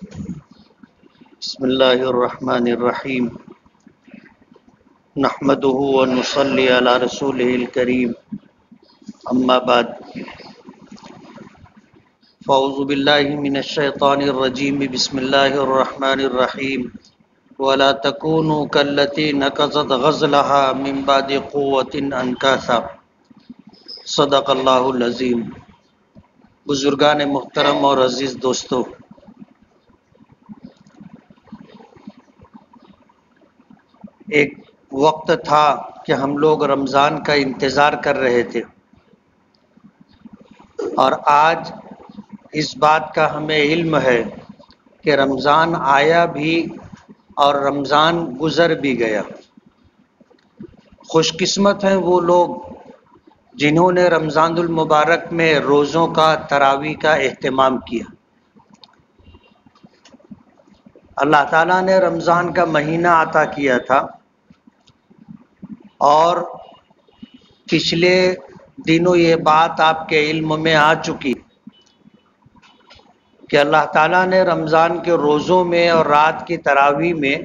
بسم اللہ الرحمن الرحیم نحمده ونصلی علی رسولہ الکریم اما بعد فاعوذ باللہ من الشیطان الرجیم بسم اللہ الرحمن الرحیم ولا تکونوا کالتی نقضت غزلها من بعد قوة انکاثا صدق اللہ العظیم۔ بزرگان محترم اور عزیز دوستو، ایک وقت تھا کہ ہم لوگ رمضان کا انتظار کر رہے تھے، اور آج اس بات کا ہمیں علم ہے کہ رمضان آیا بھی اور رمضان گزر بھی گیا۔ خوش قسمت ہیں وہ لوگ جنہوں نے رمضان المبارک میں روزوں کا، تراویح کا اہتمام کیا۔ اللہ تعالیٰ نے رمضان کا مہینہ عطا کیا تھا، اور پچھلے دنوں یہ بات آپ کے علم میں آ چکی کہ اللہ تعالیٰ نے رمضان کے روزوں میں اور رات کی تراویح میں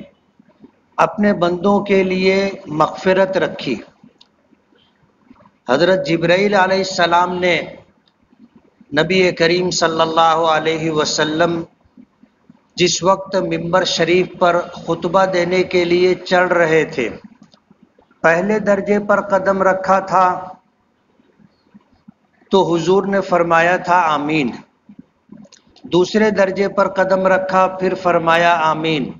اپنے بندوں کے لیے مغفرت رکھی۔ حضرت جبرائیل علیہ السلام نے نبی کریم صلی اللہ علیہ وسلم جس وقت منبر شریف پر خطبہ دینے کے لیے چڑھ رہے تھے، پہلے درجے پر قدم رکھا تھا تو حضور نے فرمایا تھا آمین، دوسرے درجے پر قدم رکھا پھر فرمایا آمین،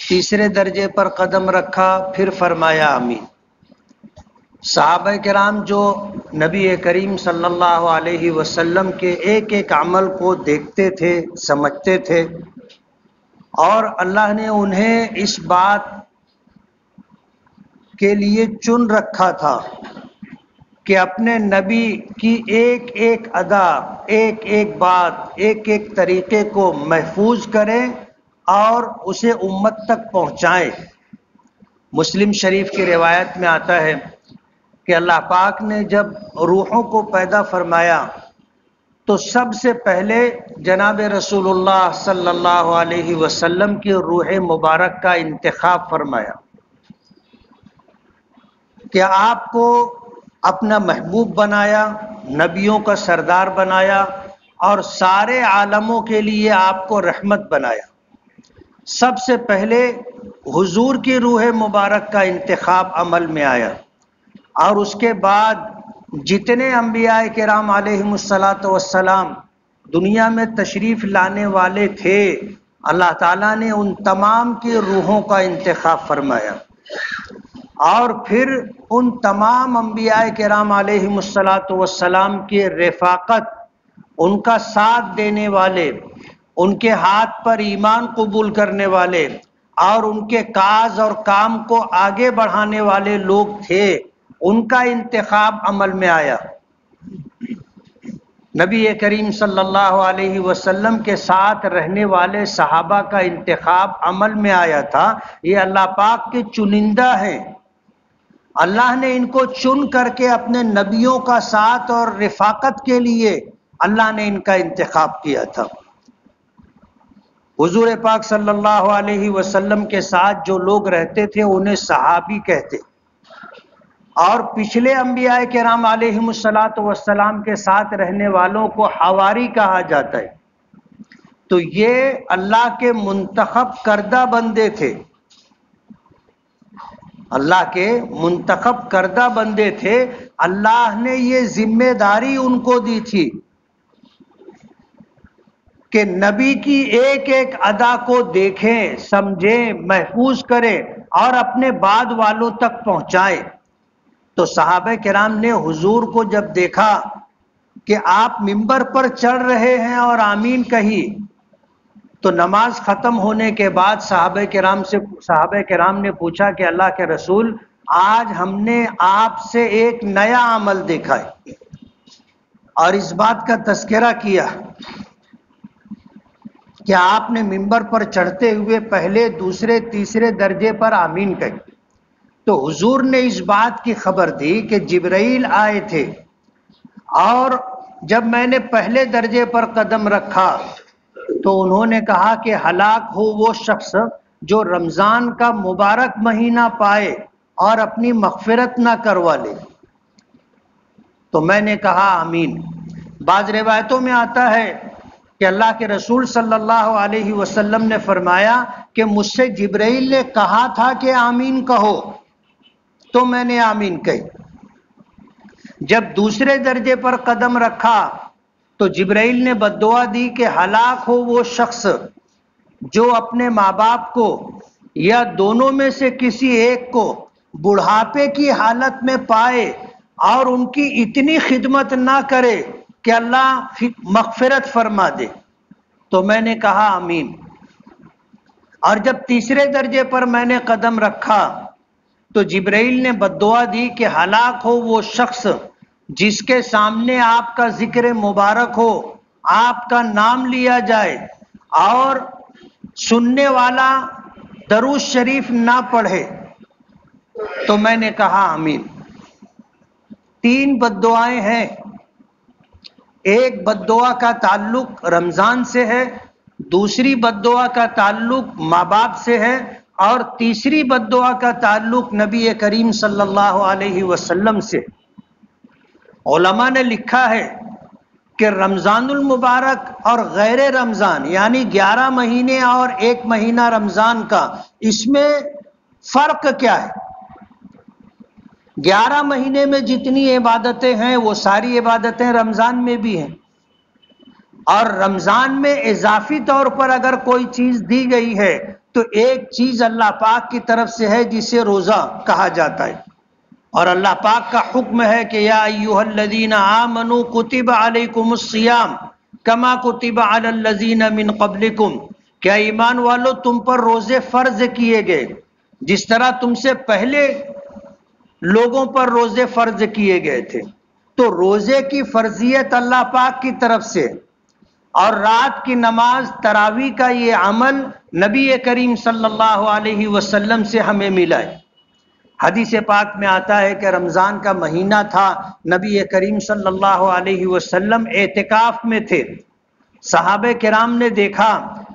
تیسرے درجے پر قدم رکھا پھر فرمایا آمین۔ صحابہ کرام جو نبی کریم صلی اللہ علیہ وسلم کے ایک ایک عمل کو دیکھتے تھے، سمجھتے تھے، اور اللہ نے انہیں اس بات کے لیے چن رکھا تھا کہ اپنے نبی کی ایک ایک ادا، ایک ایک بات، ایک ایک طریقے کو محفوظ کریں اور اسے امت تک پہنچائیں۔ مسلم شریف کی روایت میں آتا ہے کہ اللہ پاک نے جب روحوں کو پیدا فرمایا تو سب سے پہلے جناب رسول اللہ صلی اللہ علیہ وسلم کی روح مبارک کا انتخاب فرمایا کہ آپ کو اپنا محبوب بنایا، نبیوں کا سردار بنایا، اور سارے عالموں کے لیے آپ کو رحمت بنایا۔ سب سے پہلے حضور کی روح مبارک کا انتخاب عمل میں آیا، اور اس کے بعد جتنے انبیاء کرام علیہم السلام دنیا میں تشریف لانے والے تھے، اللہ تعالیٰ نے ان تمام کی روحوں کا انتخاب فرمایا، اور پھر ان تمام انبیاء کرام علیہم السلام کی رفاقت، ان کا ساتھ دینے والے، ان کے ہاتھ پر ایمان قبول کرنے والے اور ان کے کاز اور کام کو آگے بڑھانے والے لوگ تھے، ان کا انتخاب عمل میں آیا۔ نبی کریم صلی اللہ علیہ وسلم کے ساتھ رہنے والے صحابہ کا انتخاب عمل میں آیا تھا۔ یہ اللہ پاک کے چنندہ ہیں، اللہ نے ان کو چن کر کے اپنے نبیوں کا ساتھ اور رفاقت کے لیے اللہ نے ان کا انتخاب کیا تھا۔ حضور پاک صلی اللہ علیہ وسلم کے ساتھ جو لوگ رہتے تھے انہیں صحابی کہتے، اور پچھلے انبیاء کرام علیہم السلام کے ساتھ رہنے والوں کو حواری کہا جاتا ہے۔ تو یہ اللہ کے منتخب کردہ بندے تھے، اللہ کے منتخب کردہ بندے تھے۔ اللہ نے یہ ذمہ داری ان کو دی تھی کہ نبی کی ایک ایک ادا کو دیکھیں، سمجھیں، محفوظ کریں اور اپنے بعد والوں تک پہنچائیں۔ تو صحابہ کرام نے حضور کو جب دیکھا کہ آپ منبر پر چڑھ رہے ہیں اور آمین کہی، تو نماز ختم ہونے کے بعد صحابہ کرام نے پوچھا کہ اللہ کے رسول، آج ہم نے آپ سے ایک نیا عمل دیکھا ہے، اور اس بات کا تذکرہ کیا کہ آپ نے منبر پر چڑھتے ہوئے پہلے، دوسرے، تیسرے درجے پر آمین کہی۔ تو حضور نے اس بات کی خبر دی کہ جبرائیل آئے تھے، اور جب میں نے پہلے درجے پر قدم رکھا تو انہوں نے کہا کہ ہلاک ہو وہ شخص جو رمضان کا مبارک مہینہ پائے اور اپنی مغفرت نہ کروا لے۔ تو میں نے کہا آمین۔ بعض روایتوں میں آتا ہے کہ اللہ کے رسول صلی اللہ علیہ وسلم نے فرمایا کہ مجھ سے جبرائیل نے کہا تھا کہ آمین کہو، تو میں نے آمین کہی۔ جب دوسرے درجے پر قدم رکھا تو جبرائیل نے بد دعا دی کہ ہلاک ہو وہ شخص جو اپنے ماں باپ کو یا دونوں میں سے کسی ایک کو بڑھاپے کی حالت میں پائے اور ان کی اتنی خدمت نہ کرے کہ اللہ مغفرت فرما دے۔ تو میں نے کہا آمین۔ اور جب تیسرے درجے پر میں نے قدم رکھا تو جبرائیل نے بد دعا دی کہ ہلاک ہو وہ شخص جس کے سامنے آپ کا ذکر مبارک ہو، آپ کا نام لیا جائے اور سننے والا درود شریف نہ پڑھے۔ تو میں نے کہا آمین۔ 3 بد دعائیں ہیں۔ ایک بد دعا کا تعلق رمضان سے ہے، دوسری بد دعا کا تعلق ماں باپ سے ہے، اور تیسری بد دعا کا تعلق نبی کریم صلی اللہ علیہ وسلم سے۔ علماء نے لکھا ہے کہ رمضان المبارک اور غیر رمضان یعنی 11 مہینے اور 1 مہینہ رمضان کا، اس میں فرق کیا ہے؟ 11 مہینے میں جتنی عبادتیں ہیں وہ ساری عبادتیں رمضان میں بھی ہیں، اور رمضان میں اضافی طور پر اگر کوئی چیز دی گئی ہے تو ایک چیز اللہ پاک کی طرف سے ہے جسے روزہ کہا جاتا ہے، اور اللہ پاک کا حکم ہے کہ یا ایھا الذین آمنوا کتب علیکم الصیام کما کتب علی الذین من قبلکم، کیا ایمان والو تم پر روزے فرض کیے گئے جس طرح تم سے پہلے لوگوں پر روزے فرض کیے گئے تھے۔ تو روزے کی فرضیت اللہ پاک کی طرف سے، اور رات کی نماز تراویح کا یہ عمل نبی کریم صلی اللہ علیہ وسلم سے ہمیں ملا ہے۔ حدیث پاک میں آتا ہے کہ رمضان کا مہینہ تھا، نبی کریم صلی اللہ علیہ وسلم اعتکاف میں تھے۔ صحابہ کرام نے دیکھا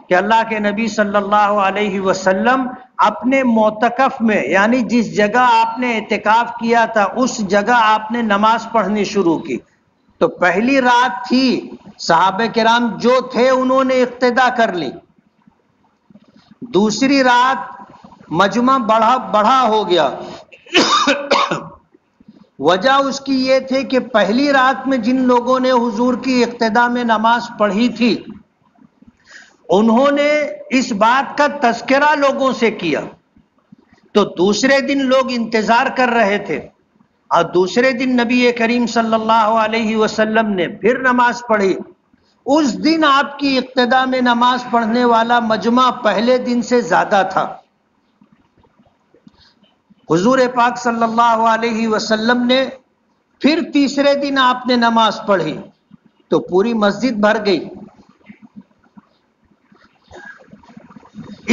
کہ اللہ کے نبی صلی اللہ علیہ وسلم اپنے معتکف میں یعنی جس جگہ آپ نے اعتکاف کیا تھا اس جگہ آپ نے نماز پڑھنی شروع کی۔ تو پہلی رات تھی، صحابہ کرام جو تھے انہوں نے اقتدا کر لی۔ دوسری رات مجمع بڑھا ہو گیا۔ وجہ اس کی یہ تھی کہ پہلی رات میں جن لوگوں نے حضور کی اقتدا میں نماز پڑھی تھی انہوں نے اس بات کا تذکرہ لوگوں سے کیا، تو دوسرے دن لوگ انتظار کر رہے تھے، اور دوسرے دن نبی کریم صلی اللہ علیہ وسلم نے پھر نماز پڑھی۔ اس دن آپ کی اقتدا میں نماز پڑھنے والا مجمع پہلے دن سے زیادہ تھا۔ حضور پاک صلی اللہ علیہ وسلم نے پھر تیسرے دن آپ نے نماز پڑھی تو پوری مسجد بھر گئی۔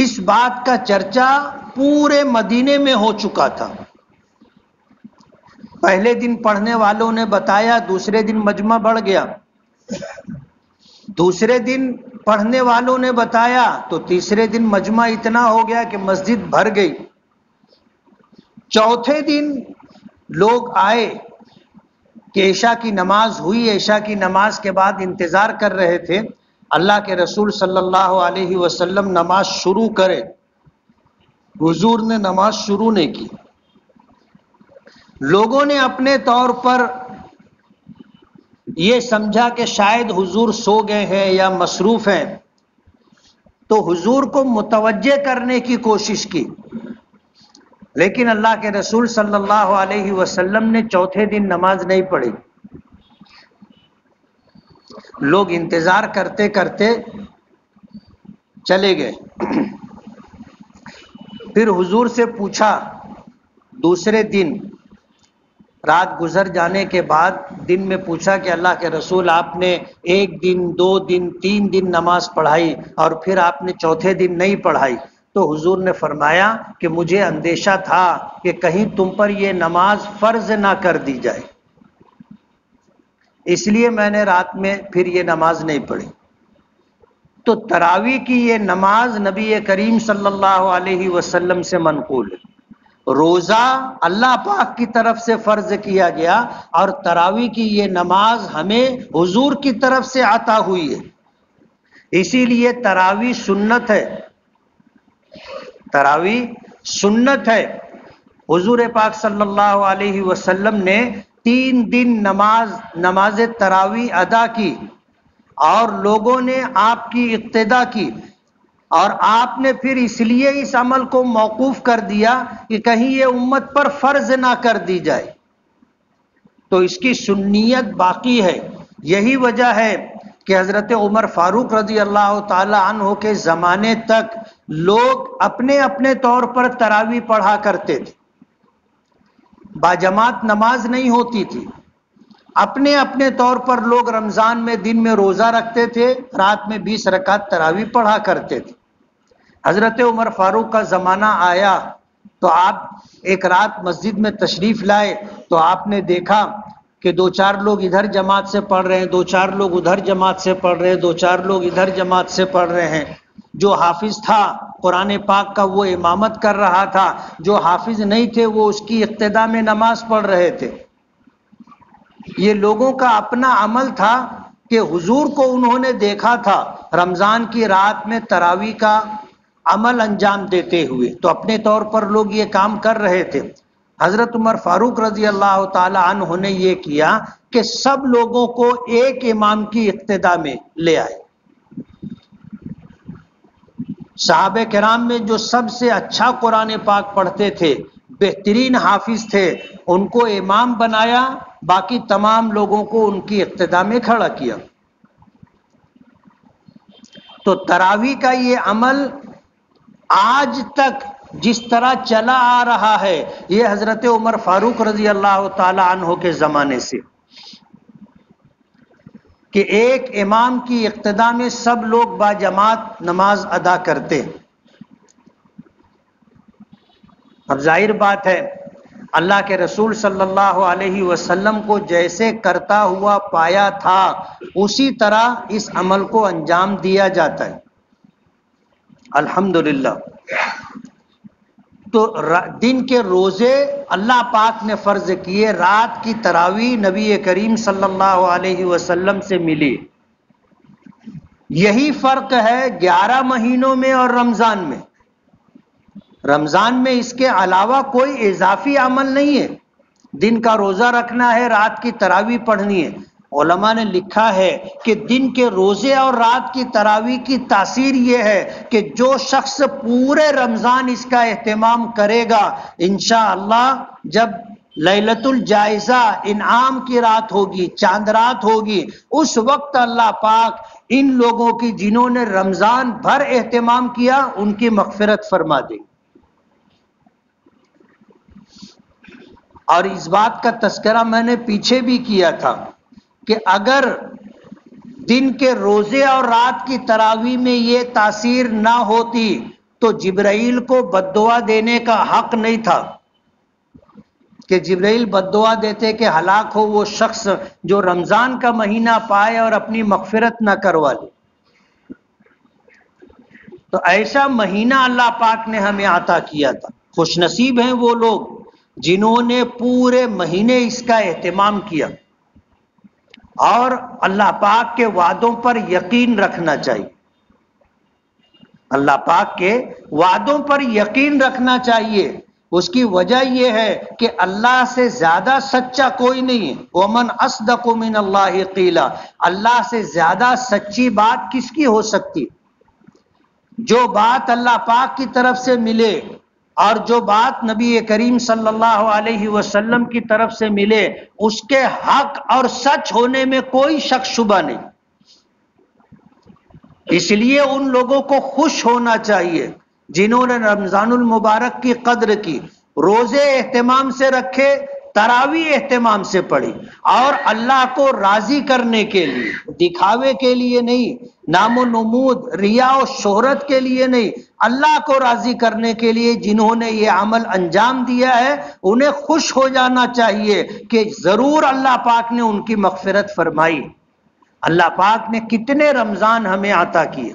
اس بات کا چرچا پورے مدینے میں ہو چکا تھا۔ پہلے دن پڑھنے والوں نے بتایا، دوسرے دن مجمع بڑھ گیا، دوسرے دن پڑھنے والوں نے بتایا تو تیسرے دن مجمع اتنا ہو گیا کہ مسجد بھر گئی۔ چوتھے دن لوگ آئے کہ عشاء کی نماز ہوئی، عشاء کی نماز کے بعد انتظار کر رہے تھے اللہ کے رسول صلی اللہ علیہ وسلم نماز شروع کرے۔ حضور نے نماز شروع نہیں کی۔ لوگوں نے اپنے طور پر یہ سمجھا کہ شاید حضور سو گئے ہیں یا مصروف ہیں، تو حضور کو متوجہ کرنے کی کوشش کی، لیکن اللہ کے رسول صلی اللہ علیہ وسلم نے چوتھے دن نماز نہیں پڑھی۔ لوگ انتظار کرتے کرتے چلے گئے۔ پھر حضور سے پوچھا، دوسرے دن رات گزر جانے کے بعد دن میں پوچھا کہ اللہ کے رسول آپ نے 1 دن 2 دن 3 دن نماز پڑھائی اور پھر آپ نے چوتھے دن نہیں پڑھائی، تو حضور نے فرمایا کہ مجھے اندیشہ تھا کہ کہیں تم پر یہ نماز فرض نہ کر دی جائے، اس لیے میں نے رات میں پھر یہ نماز نہیں پڑھی۔ تو تراویح کی یہ نماز نبی کریم صلی اللہ علیہ وسلم سے منقول ہے۔ روزہ اللہ پاک کی طرف سے فرض کیا گیا اور تراویح کی یہ نماز ہمیں حضور کی طرف سے عطا ہوئی ہے، اسی لیے تراویح سنت ہے۔ تراویح سنت ہے۔ حضور پاک صلی اللہ علیہ وسلم نے 3 دن نماز تراویح ادا کی اور لوگوں نے آپ کی اقتدا کی، اور آپ نے پھر اس لیے اس عمل کو موقوف کر دیا کہ کہیں یہ امت پر فرض نہ کر دی جائے، تو اس کی سنیت باقی ہے۔ یہی وجہ ہے کہ حضرت عمر فاروق رضی اللہ تعالی عنہ کے زمانے تک لوگ اپنے اپنے طور پر تراویح پڑھا کرتے تھے، باجماعت نماز نہیں ہوتی تھی، اپنے اپنے طور پر لوگ رمضان میں دن میں روزہ رکھتے تھے، رات میں 20 رکعت تراویح پڑھا کرتے تھے۔ حضرت عمر فاروق کا زمانہ آیا تو آپ ایک رات مسجد میں تشریف لائے تو آپ نے دیکھا کہ 2-4 لوگ ادھر جماعت سے پڑھ رہے ہیں، 2-4 لوگ ادھر جماعت سے پڑھ رہے ہیں، 2-4 لوگ ادھر جماعت سے پڑھ رہے ہیں۔ جو حافظ تھا قرآن پاک کا وہ امامت کر رہا تھا، جو حافظ نہیں تھے وہ اس کی اقتدا میں نماز پڑھ رہے تھے۔ یہ لوگوں کا اپنا عمل تھا کہ حضور کو انہوں نے دیکھا تھا رمضان کی رات میں تراویح کا عمل انجام دیتے ہوئے، تو اپنے طور پر لوگ یہ کام کر رہے تھے۔ حضرت عمر فاروق رضی اللہ تعالی عنہ نے یہ کیا کہ سب لوگوں کو ایک امام کی اقتدا میں لے آئے۔ صحابہ کرام میں جو سب سے اچھا قرآن پاک پڑھتے تھے، بہترین حافظ تھے، ان کو امام بنایا، باقی تمام لوگوں کو ان کی اقتدا میں کھڑا کیا۔ تو تراویح کا یہ عمل آج تک جس طرح چلا آ رہا ہے، یہ حضرت عمر فاروق رضی اللہ تعالی عنہ کے زمانے سے، کہ ایک امام کی اقتدا میں سب لوگ باجماعت نماز ادا کرتے۔ اب ظاہر بات ہے اللہ کے رسول صلی اللہ علیہ وسلم کو جیسے کرتا ہوا پایا تھا اسی طرح اس عمل کو انجام دیا جاتا ہے، الحمدللہ۔ تو دن کے روزے اللہ پاک نے فرض کیے، رات کی تراویح نبی کریم صلی اللہ علیہ وسلم سے ملی۔ یہی فرق ہے 11 مہینوں میں اور رمضان میں۔ رمضان میں اس کے علاوہ کوئی اضافی عمل نہیں ہے، دن کا روزہ رکھنا ہے، رات کی تراویح پڑھنی ہے۔ علماء نے لکھا ہے کہ دن کے روزے اور رات کی تراویح کی تاثیر یہ ہے کہ جو شخص پورے رمضان اس کا اہتمام کرے گا، انشاءاللہ جب لیلۃ الجائزہ انعام کی رات ہوگی، چاند رات ہوگی، اس وقت اللہ پاک ان لوگوں کی جنہوں نے رمضان بھر اہتمام کیا ان کی مغفرت فرما دے گی۔ اور اس بات کا تذکرہ میں نے پیچھے بھی کیا تھا کہ اگر دن کے روزے اور رات کی تراویح میں یہ تاثیر نہ ہوتی تو جبرائیل کو بد دعا دینے کا حق نہیں تھا، کہ جبرائیل بد دعا دیتے کہ ہلاک ہو وہ شخص جو رمضان کا مہینہ پائے اور اپنی مغفرت نہ کروا لے۔ تو ایسا مہینہ اللہ پاک نے ہمیں عطا کیا تھا۔ خوش نصیب ہیں وہ لوگ جنہوں نے پورے مہینے اس کا اہتمام کیا، اور اللہ پاک کے وعدوں پر یقین رکھنا چاہیے۔ اللہ پاک کے وعدوں پر یقین رکھنا چاہیے۔ اس کی وجہ یہ ہے کہ اللہ سے زیادہ سچا کوئی نہیں ہے۔ وَمَنْ أَصْدَقُ مِنَ اللَّهِ قِيلًا، اللہ سے زیادہ سچی بات کس کی ہو سکتی؟ جو بات اللہ پاک کی طرف سے ملے اور جو بات نبی کریم صلی اللہ علیہ وسلم کی طرف سے ملے، اس کے حق اور سچ ہونے میں کوئی شک شبہ نہیں۔ اس لیے ان لوگوں کو خوش ہونا چاہیے جنہوں نے رمضان المبارک کی قدر کی، روزے اہتمام سے رکھے، تراویح اہتمام سے پڑھی، اور اللہ کو راضی کرنے کے لیے، دکھاوے کے لیے نہیں، نام و نمود، ریا و شہرت کے لیے نہیں، اللہ کو راضی کرنے کے لیے جنہوں نے یہ عمل انجام دیا ہے انہیں خوش ہو جانا چاہیے کہ ضرور اللہ پاک نے ان کی مغفرت فرمائی۔ اللہ پاک نے کتنے رمضان ہمیں عطا کیے،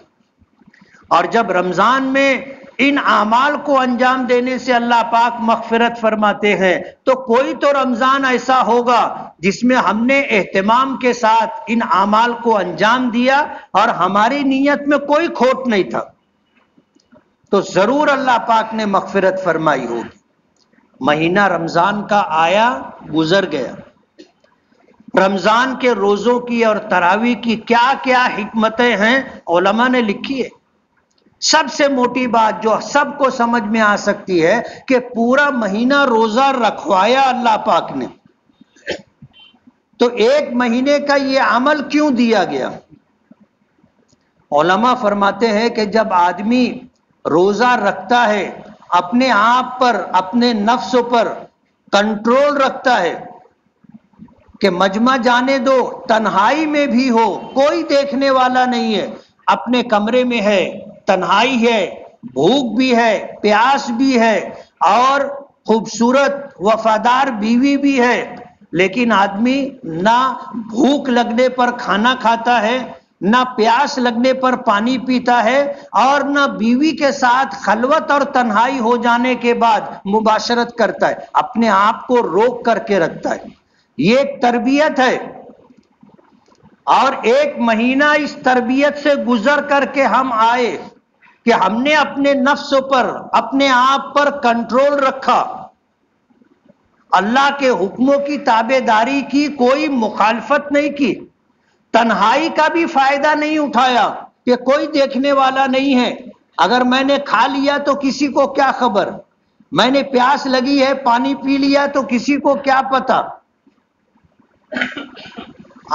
اور جب رمضان میں ان اعمال کو انجام دینے سے اللہ پاک مغفرت فرماتے ہیں تو کوئی تو رمضان ایسا ہوگا جس میں ہم نے اہتمام کے ساتھ ان اعمال کو انجام دیا اور ہماری نیت میں کوئی کھوٹ نہیں تھا، تو ضرور اللہ پاک نے مغفرت فرمائی ہوگی۔ مہینہ رمضان کا آیا گزر گیا، رمضان کے روزوں کی اور تراویح کی کیا کیا حکمتیں ہیں علماء نے لکھی ہے۔ سب سے موٹی بات جو سب کو سمجھ میں آ سکتی ہے کہ پورا مہینہ روزہ رکھوایا اللہ پاک نے، تو ایک مہینے کا یہ عمل کیوں دیا گیا؟ علماء فرماتے ہیں کہ جب آدمی روزہ رکھتا ہے، اپنے آپ پر، اپنے نفس پر کنٹرول رکھتا ہے کہ مجمع جانے دو، تنہائی میں بھی ہو، کوئی دیکھنے والا نہیں ہے، اپنے کمرے میں ہے، تنہائی ہے، بھوک بھی ہے، پیاس بھی ہے، اور خوبصورت وفادار بیوی بھی ہے، لیکن آدمی نہ بھوک لگنے پر کھانا کھاتا ہے، نہ پیاس لگنے پر پانی پیتا ہے، اور نہ بیوی کے ساتھ خلوت اور تنہائی ہو جانے کے بعد مباشرت کرتا ہے، اپنے آپ کو روک کر کے رکھتا ہے۔ یہ ایک تربیت ہے، اور ایک مہینہ اس تربیت سے گزر کر کے ہم آئے کہ ہم نے اپنے نفس پر، اپنے آپ پر کنٹرول رکھا، اللہ کے حکموں کی تابع داری کی، کوئی مخالفت نہیں کی، تنہائی کا بھی فائدہ نہیں اٹھایا کہ کوئی دیکھنے والا نہیں ہے، اگر میں نے کھا لیا تو کسی کو کیا خبر، میں نے پیاس لگی ہے پانی پی لیا تو کسی کو کیا پتا۔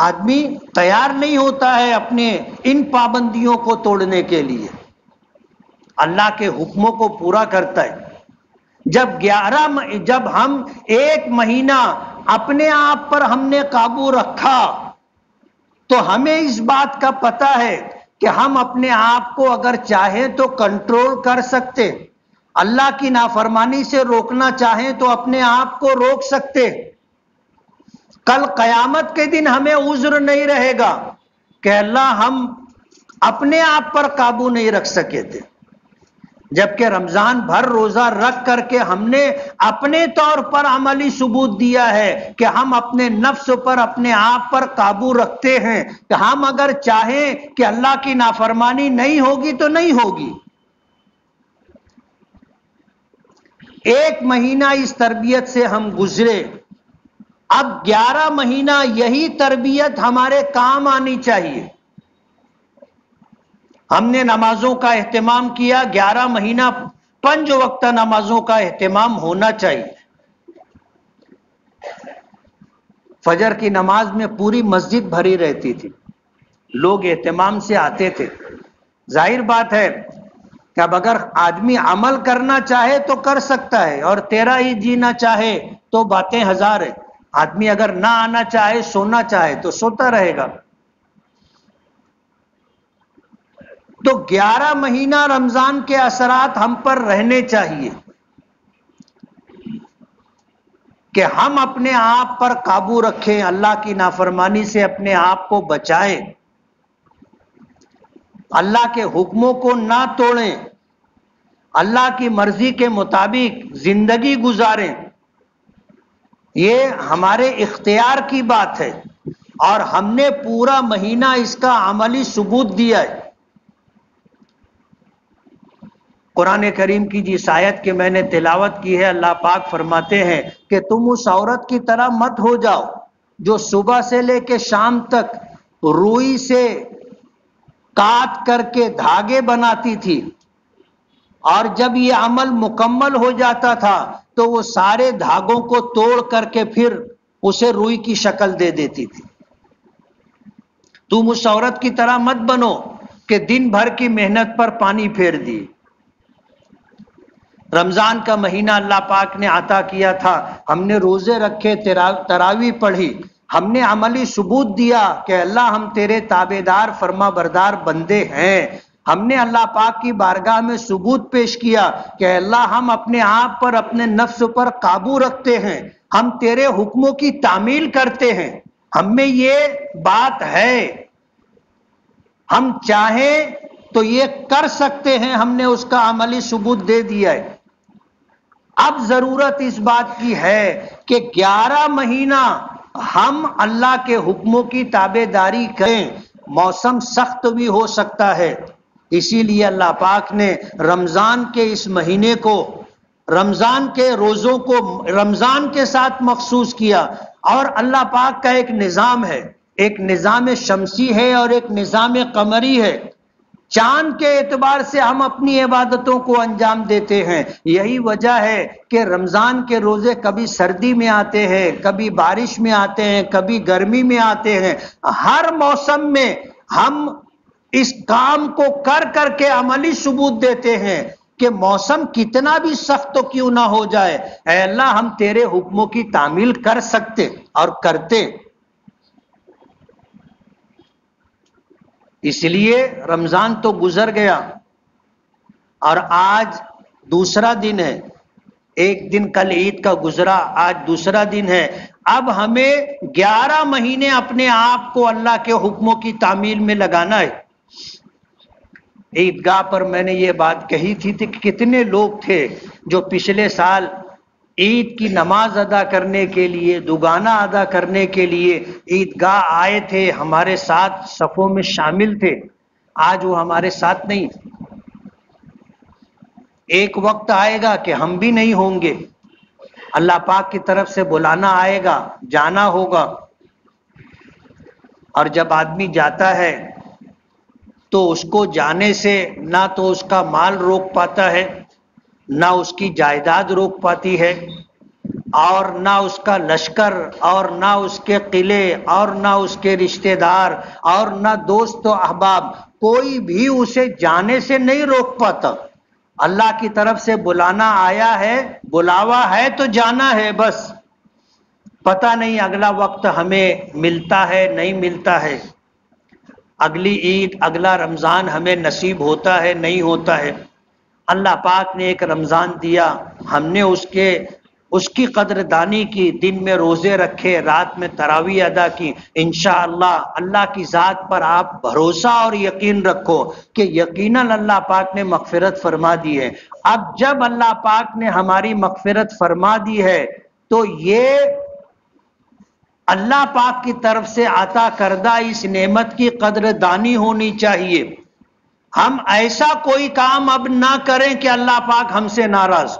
آدمی تیار نہیں ہوتا ہے اپنے ان پابندیوں کو توڑنے کے لیے، اللہ کے حکموں کو پورا کرتا ہے۔ جب ہم ایک مہینہ اپنے آپ پر ہم نے قابو رکھا تو ہمیں اس بات کا پتہ ہے کہ ہم اپنے آپ کو اگر چاہیں تو کنٹرول کر سکتے، اللہ کی نافرمانی سے روکنا چاہیں تو اپنے آپ کو روک سکتے۔ کل قیامت کے دن ہمیں عذر نہیں رہے گا کہ اللہ ہم اپنے آپ پر قابو نہیں رکھ سکے تھے، جبکہ رمضان بھر روزہ رکھ کر کے ہم نے اپنے طور پر عملی ثبوت دیا ہے کہ ہم اپنے نفس پر، اپنے آپ پر قابو رکھتے ہیں، کہ ہم اگر چاہیں کہ اللہ کی نافرمانی نہیں ہوگی تو نہیں ہوگی۔ ایک مہینہ اس تربیت سے ہم گزرے، اب 11 مہینہ یہی تربیت ہمارے کام آنی چاہیے۔ ہم نے نمازوں کا اہتمام کیا، 11 مہینہ 5 وقت نمازوں کا اہتمام ہونا چاہیے۔ فجر کی نماز میں پوری مسجد بھری رہتی تھی، لوگ اہتمام سے آتے تھے۔ ظاہر بات ہے کہ اب اگر آدمی عمل کرنا چاہے تو کر سکتا ہے، اور تیرا ہی جینا چاہے تو باتیں ہزار ہیں۔ آدمی اگر نہ آنا چاہے، سونا چاہے تو سوتا رہے گا۔ تو 11 مہینہ رمضان کے اثرات ہم پر رہنے چاہیے کہ ہم اپنے آپ پر قابو رکھیں، اللہ کی نافرمانی سے اپنے آپ کو بچائیں، اللہ کے حکموں کو نہ توڑیں، اللہ کی مرضی کے مطابق زندگی گزاریں۔ یہ ہمارے اختیار کی بات ہے، اور ہم نے پورا مہینہ اس کا عملی ثبوت دیا ہے۔ قرآن کریم کی جس آیت کے میں نے تلاوت کی ہے، اللہ پاک فرماتے ہیں کہ تم اس عورت کی طرح مت ہو جاؤ جو صبح سے لے کے شام تک روئی سے کاٹ کر کے دھاگے بناتی تھی، اور جب یہ عمل مکمل ہو جاتا تھا تو وہ سارے دھاگوں کو توڑ کر کے پھر اسے روئی کی شکل دے دیتی تھی۔ تم اس عورت کی طرح مت بنو کہ دن بھر کی محنت پر پانی پھیر دی۔ رمضان کا مہینہ اللہ پاک نے عطا کیا تھا، ہم نے روزے رکھے، تراویح پڑھی، ہم نے عملی ثبوت دیا کہ اللہ ہم تیرے تابعدار فرما بردار بندے ہیں۔ ہم نے اللہ پاک کی بارگاہ میں ثبوت پیش کیا کہ اللہ ہم اپنے آپ پر، اپنے نفس پر قابو رکھتے ہیں، ہم تیرے حکموں کی تعمیل کرتے ہیں، ہم میں یہ بات ہے۔ ہم چاہیں تو یہ کر سکتے ہیں، ہم نے اس کا عملی ثبوت دے دیا ہے۔ اب ضرورت اس بات کی ہے کہ 11 مہینہ ہم اللہ کے حکموں کی تابع داری کریں۔ موسم سخت بھی ہو سکتا ہے، اسی لیے اللہ پاک نے رمضان کے اس مہینے کو، رمضان کے روزوں کو رمضان کے ساتھ مخصوص کیا۔ اور اللہ پاک کا ایک نظام ہے، ایک نظام شمسی ہے اور ایک نظام قمری ہے۔ چاند کے اعتبار سے ہم اپنی عبادتوں کو انجام دیتے ہیں۔ یہی وجہ ہے کہ رمضان کے روزے کبھی سردی میں آتے ہیں، کبھی بارش میں آتے ہیں، کبھی گرمی میں آتے ہیں۔ ہر موسم میں ہم اس کام کو کر کر کے عملی ثبوت دیتے ہیں کہ موسم کتنا بھی سخت تو کیوں نہ ہو جائے، اے اللہ ہم تیرے حکموں کی تعمیل کر سکتے اور کرتے۔ اس لیے رمضان تو گزر گیا اور آج دوسرا دن ہے، ایک دن کل عید کا گزرا، آج دوسرا دن ہے۔ اب ہمیں 11 مہینے اپنے آپ کو اللہ کے حکموں کی تعمیل میں لگانا ہے۔ عیدگاہ پر میں نے یہ بات کہی تھی کہ کتنے لوگ تھے جو پچھلے سال عید کی نماز ادا کرنے کے لیے، دوگانہ ادا کرنے کے لیے عیدگاہ آئے تھے، ہمارے ساتھ صفوں میں شامل تھے، آج وہ ہمارے ساتھ نہیں۔ ایک وقت آئے گا کہ ہم بھی نہیں ہوں گے، اللہ پاک کی طرف سے بلانا آئے گا، جانا ہوگا۔ اور جب آدمی جاتا ہے تو اس کو جانے سے نہ تو اس کا مال روک پاتا ہے، نہ اس کی جائیداد روک پاتی ہے، اور نہ اس کا لشکر، اور نہ اس کے قلعے، اور نہ اس کے رشتہ دار، اور نہ دوست و احباب، کوئی بھی اسے جانے سے نہیں روک پاتا۔ اللہ کی طرف سے بلانا آیا ہے، بلاوا ہے تو جانا ہے بس۔ پتہ نہیں اگلا وقت ہمیں ملتا ہے نہیں ملتا ہے، اگلی عید، اگلا رمضان ہمیں نصیب ہوتا ہے نہیں ہوتا ہے۔ اللہ پاک نے ایک رمضان دیا، ہم نے اس کی قدردانی کی، دن میں روزے رکھے، رات میں تراویح ادا کی۔ انشاءاللہ اللہ کی ذات پر آپ بھروسہ اور یقین رکھو کہ یقیناً اللہ پاک نے مغفرت فرما دی ہے۔ اب جب اللہ پاک نے ہماری مغفرت فرما دی ہے تو یہ اللہ پاک کی طرف سے عطا کردہ اس نعمت کی قدردانی ہونی چاہیے۔ ہم ایسا کوئی کام اب نہ کریں کہ اللہ پاک ہم سے ناراض۔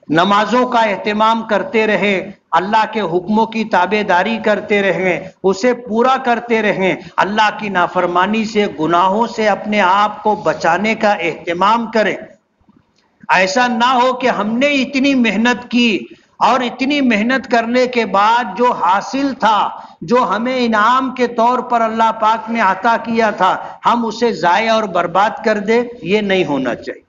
نمازوں کا اہتمام کرتے رہیں، اللہ کے حکموں کی تابع داری کرتے رہیں، اسے پورا کرتے رہیں، اللہ کی نافرمانی سے، گناہوں سے اپنے آپ کو بچانے کا اہتمام کریں۔ ایسا نہ ہو کہ ہم نے اتنی محنت کی اور اتنی محنت کرنے کے بعد جو حاصل تھا، جو ہمیں انعام کے طور پر اللہ پاک نے عطا کیا تھا، ہم اسے ضائع اور برباد کر دیں۔ یہ نہیں ہونا چاہیے۔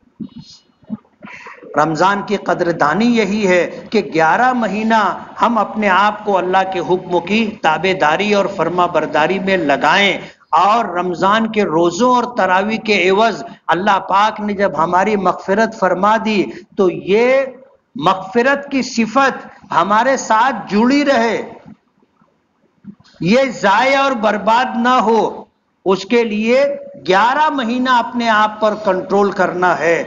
رمضان کی قدردانی یہی ہے کہ 11 مہینہ ہم اپنے آپ کو اللہ کے حکم کی تابع داری اور فرما برداری میں لگائیں، اور رمضان کے روزوں اور تراویح کے عوض اللہ پاک نے جب ہماری مغفرت فرما دی تو یہ مغفرت کی صفت ہمارے ساتھ جڑی رہے، یہ ضائع اور برباد نہ ہو۔ اس کے لیے 11 مہینہ اپنے آپ پر کنٹرول کرنا ہے،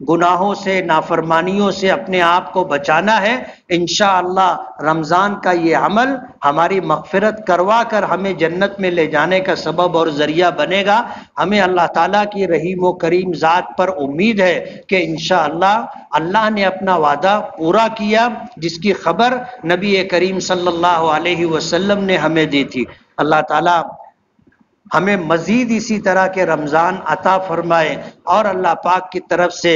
گناہوں سے، نافرمانیوں سے اپنے آپ کو بچانا ہے۔ انشاءاللہ رمضان کا یہ عمل ہماری مغفرت کروا کر ہمیں جنت میں لے جانے کا سبب اور ذریعہ بنے گا۔ ہمیں اللہ تعالیٰ کی رحیم و کریم ذات پر امید ہے کہ انشاءاللہ اللہ نے اپنا وعدہ پورا کیا، جس کی خبر نبی کریم صلی اللہ علیہ وسلم نے ہمیں دی تھی۔ اللہ تعالیٰ ہمیں مزید اسی طرح کے رمضان عطا فرمائے، اور اللہ پاک کی طرف سے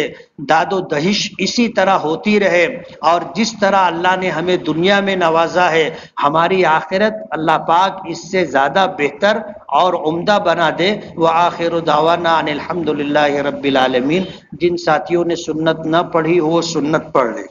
داد و دہش اسی طرح ہوتی رہے، اور جس طرح اللہ نے ہمیں دنیا میں نوازا ہے، ہماری آخرت اللہ پاک اس سے زیادہ بہتر اور عمدہ بنا دے۔ وآخر دعوانا ان الحمدللہ رب العالمین۔ جن ساتھیوں نے سنت نہ پڑھی وہ سنت پڑھ لیں۔